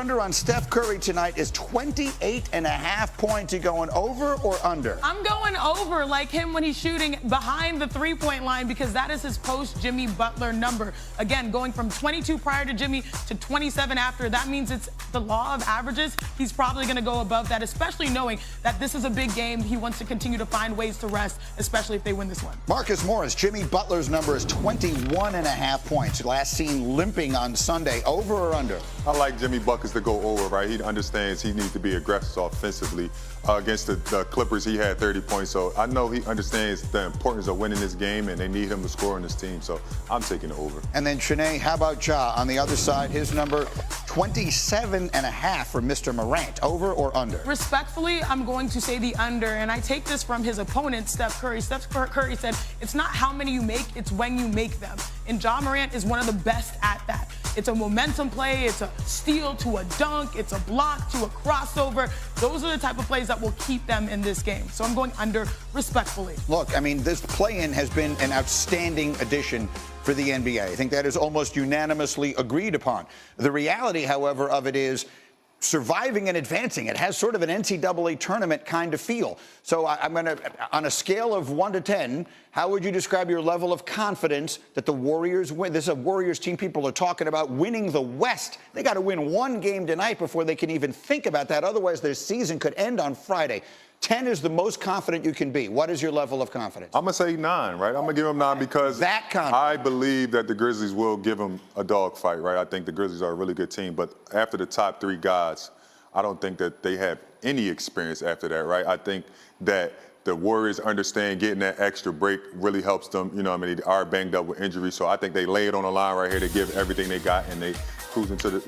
over-under on Steph Curry tonight is 28.5 points. You going over or under? I'm going over, like him when he's shooting behind the three-point line, because that is his post-Jimmy Butler number. Again, going from 22 prior to Jimmy to 27 after. That means it's the law of averages. He's probably going to go above that, especially knowing that this is a big game. He wants to continue to find ways to rest, especially if they win this one. Marcus Morris, Jimmy Butler's number is 21.5 points. Last seen limping on Sunday. Over or under? I like Jimmy Buckets to go over, right? He understands he needs to be aggressive offensively. Against the Clippers, he had 30 points. So I know he understands the importance of winning this game, and they need him to score on this team. So I'm taking it over. And then, Shanae, how about Ja on the other side? His number, 27.5 for Mr. Morant. Over or under? Respectfully, I'm going to say the under, and I take this from his opponent, Steph Curry. Steph Curry said, it's not how many you make, it's when you make them. And Ja Morant is one of the best at that. It's a momentum play, it's a steal to a dunk, it's a block to a crossover. Those are the type of plays that will keep them in this game. So I'm going under respectfully. Look, I mean, this play-in has been an outstanding addition for the NBA. I think that is almost unanimously agreed upon. The reality, however, of it is surviving and advancing. It has sort of an NCAA tournament kind of feel. So I'm going to, on a scale of 1 to 10, how would you describe your level of confidence that the Warriors win? This is a Warriors team. People are talking about winning the West. They got to win one game tonight before they can even think about that. Otherwise, their season could end on Friday. 10 is the most confident you can be. What is your level of confidence? I'm going to say 9, right? I'm going to give him 9 because I believe that the Grizzlies will give him a dogfight, right? I think the Grizzlies are a really good team, but after the top 3 guys, I don't think that they have any experience after that, right? I think that the Warriors understand getting that extra break really helps them. You know, I mean, they are banged up with injuries, so I think they lay it on the line right here. They give everything they got, and they cruise into the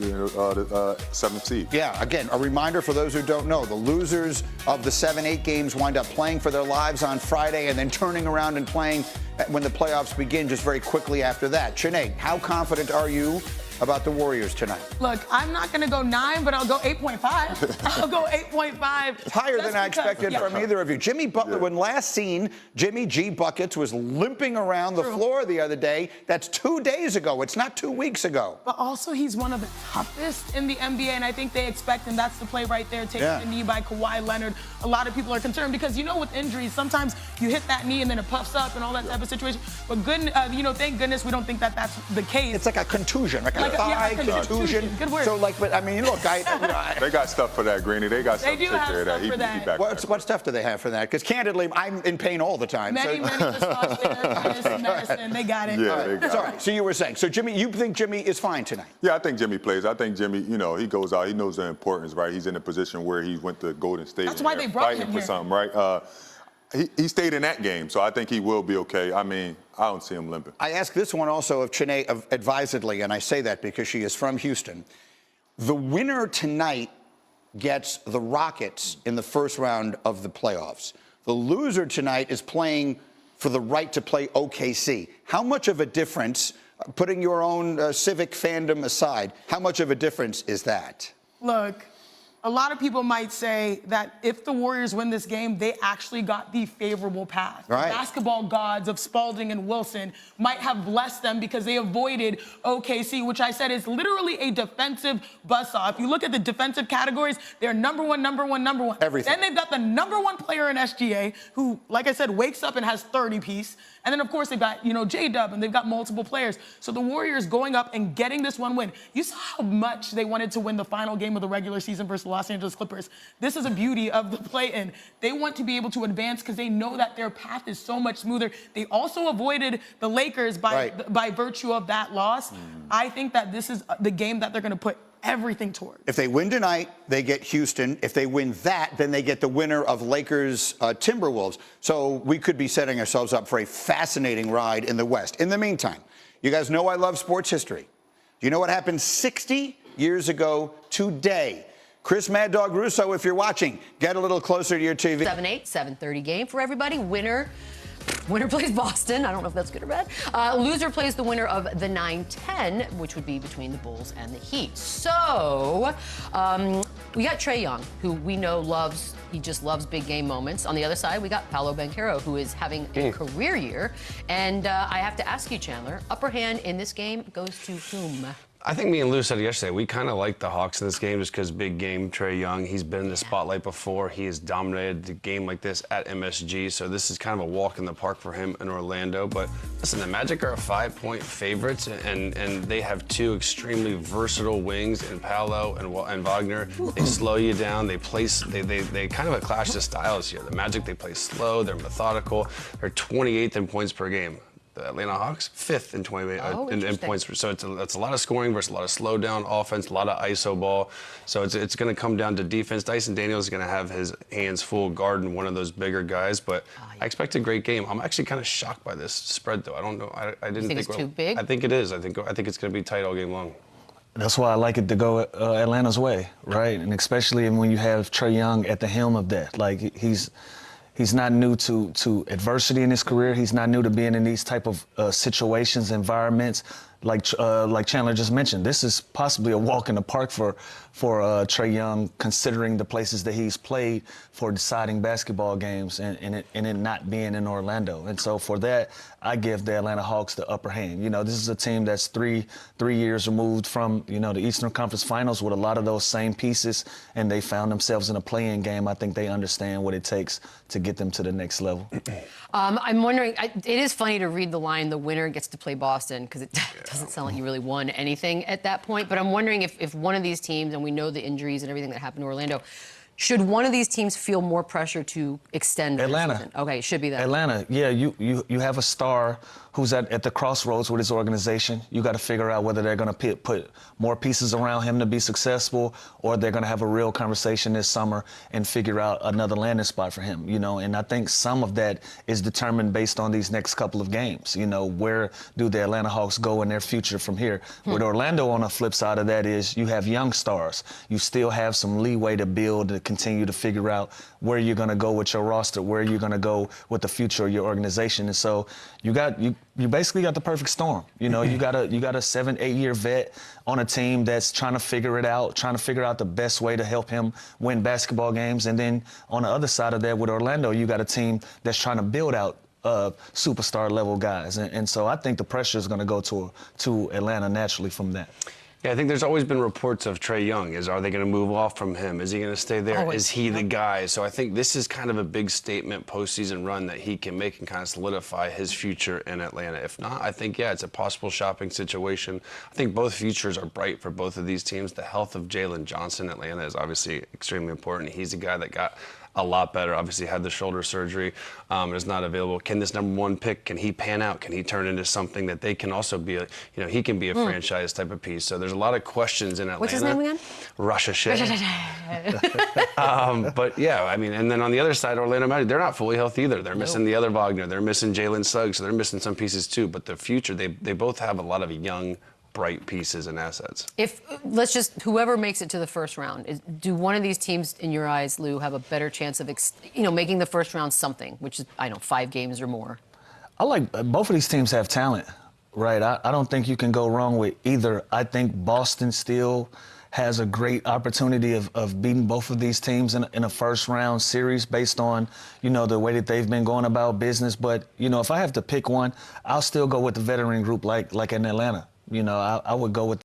7th seed. Yeah, again, a reminder for those who don't know, the losers of the 7-8 games wind up playing for their lives on Friday and then turning around and playing when the playoffs begin just very quickly after that. Shanae, how confident are you about the Warriors tonight? Look, I'm not going to go 9, but I'll go 8.5. I'll go 8.5. It's higher than I expected from either of you. Jimmy Butler, when last seen, Jimmy G. Buckets was limping around the floor the other day. That's 2 days ago. It's not 2 weeks ago. But also, he's one of the toughest in the NBA, and I think they expect him. That's the play right there, taking the knee by Kawhi Leonard. A lot of people are concerned because, you know, with injuries, sometimes you hit that knee and then it puffs up and all that type of situation. But, thank goodness we don't think that that's the case. It's like a contusion, like a thigh contusion. Good word. So, like, but I mean, look, they got stuff for that, Greeny. They got stuff to take care of that. They do have stuff for that. What stuff do they have for that? Because candidly, I'm in pain all the time. Many massage therapists, medicine, they got it. Yeah, they got it. Sorry. So you were saying, so Jimmy, you think Jimmy is fine tonight? Yeah, I think Jimmy plays. I think Jimmy, you know, he goes out. He knows the importance, right? He's in a position where he went to Golden State. That's why they brought him fighting here. for something, right? He stayed in that game, so I think he will be okay. I mean, I don't see him limping. I asked this one also of Shanae advisedly, and I say that because she is from Houston. The winner tonight gets the Rockets in the first round of the playoffs. The loser tonight is playing for the right to play OKC. How much of a difference, putting your own civic fandom aside, how much of a difference is that? Look, a lot of people might say that if the Warriors win this game, they actually got the favorable path. Right. The basketball gods of Spalding and Wilson might have blessed them because they avoided OKC, which I said is literally a defensive buzzsaw. If you look at the defensive categories, they're number one. Everything. Then they've got the number 1 player in SGA, who, like I said, wakes up and has 30-piece. And then, of course, they've got, J-Dub, and they've got multiple players. So the Warriors going up and getting this one win. You saw how much they wanted to win the final game of the regular season versus the Los Angeles Clippers. This is a beauty of the play-in. They want to be able to advance because they know that their path is so much smoother. They also avoided the Lakers by virtue of that loss. I think that this is the game that they're going to put everything toward. If they win tonight, they get Houston. If they win that, then they get the winner of Lakers Timberwolves. So we could be setting ourselves up for a fascinating ride in the West. In the meantime, you guys know I love sports history. Do you know what happened 60 years ago today? Chris Mad Dog Russo, if you're watching, get a little closer to your TV. 7-8, 7:30 game for everybody. Winner plays Boston. I don't know if that's good or bad. Loser plays the winner of the 9-10, which would be between the Bulls and the Heat. So we got Trae Young, who we know he just loves big game moments. On the other side, we got Paolo Banchero, who is having a career year. And I have to ask you, Chandler, upper hand in this game goes to whom? I think me and Lou said it yesterday, we kind of like the Hawks in this game just because big game, Trae Young. He's been in the spotlight before. He has dominated the game like this at MSG, so this is kind of a walk in the park for him in Orlando. But listen, the Magic are a 5-point favorites, and they have two extremely versatile wings in Paolo and Wagner. They slow you down. They kind of a clash of styles here. The Magic, they play slow. They're methodical. They're 28th in points per game. The Atlanta Hawks, 5th in 28 in points. So it's a lot of scoring versus a lot of slow down offense, a lot of ISO ball. So it's going to come down to defense. Dyson Daniels is going to have his hands full guarding one of those bigger guys, but I expect a great game. I'm actually kind of shocked by this spread, though. I don't know. I didn't think it's too big. I think it is. I think it's going to be tight all game long. That's why I like it to go Atlanta's way, right? And especially when you have Trae Young at the helm of that. Like, He's not new to adversity in his career. He's not new to being in these type of situations, environments. Like Chandler just mentioned, this is possibly a walk in the park for Trae Young, considering the places that he's played for deciding basketball games and it not being in Orlando. And so for that, I give the Atlanta Hawks the upper hand. You know, this is a team that's three years removed from, you know, the Eastern Conference Finals with a lot of those same pieces, and they found themselves in a play-in game. I think they understand what it takes to get them to the next level. I'm wondering, it is funny to read the line, the winner gets to play Boston, because it doesn't sound like you really won anything at that point. But I'm wondering if one of these teams, and we know the injuries and everything that happened to Orlando, should one of these teams feel more pressure to extend their season? Okay, it should be that. Atlanta, yeah, you have a star who's at the crossroads with his organization. You got to figure out whether they're going to put more pieces around him to be successful, or they're going to have a real conversation this summer and figure out another landing spot for him, you know. And I think some of that is determined based on these next couple of games. You know, where do the Atlanta Hawks go in their future from here? With Orlando, on the flip side of that, is you have young stars. You still have some leeway to build, to continue to figure out where you're going to go with your roster, where you're going to go with the future of your organization. And so you basically got the perfect storm. You know, you got a 7-8 year vet on a team that's trying to figure it out, trying to figure out the best way to help him win basketball games. And then on the other side of that, with Orlando, you got a team that's trying to build out superstar level guys. And so I think the pressure is going to go to Atlanta naturally from that. Yeah, I think there's always been reports of Trae Young. Are they going to move off from him? Is he going to stay there? Always. Is he the guy? So I think this is kind of a big statement postseason run that he can make and kind of solidify his future in Atlanta. If not, I think, yeah, it's a possible shopping situation. I think both futures are bright for both of these teams. The health of Jalen Johnson, Atlanta, is obviously extremely important. He's a guy that got a lot better. Obviously had the shoulder surgery, is not available. Can this #1 pick, can he pan out? Can he turn into something that they can also be he can be a franchise type of piece. So there's a lot of questions in Atlanta. What's his name again? Russia Shea. But yeah, I mean, and then on the other side, Orlando Magic, they're not fully healthy either. They're missing the other Wagner. They're missing Jalen Suggs. So they're missing some pieces too. But the future, they both have a lot of young, bright pieces and assets. Let's just, whoever makes it to the first round, do one of these teams, in your eyes, Lou, have a better chance of, making the first round something, which is, 5 games or more? I like, both of these teams have talent, right? I don't think you can go wrong with either. I think Boston still has a great opportunity of beating both of these teams in a first round series based on, the way that they've been going about business. But, if I have to pick one, I'll still go with the veteran group like in Atlanta. I would go with